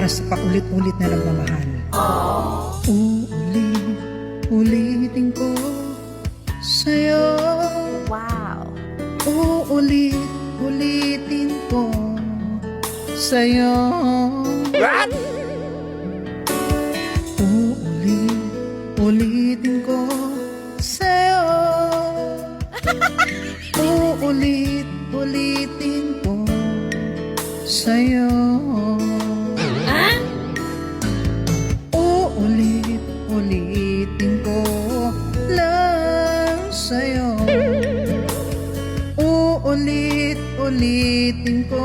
sa paulit-ulit na nagmamahal. Uulit-ulitin ko sa'yo. Wow. Uulit-ulitin ko sa'yo. What? Uulit-ulitin ko sa'yo. Uulit-ulitin ko sa'yo. Uulit-ulitin ko lang sa'yo. Uulit-ulitin ko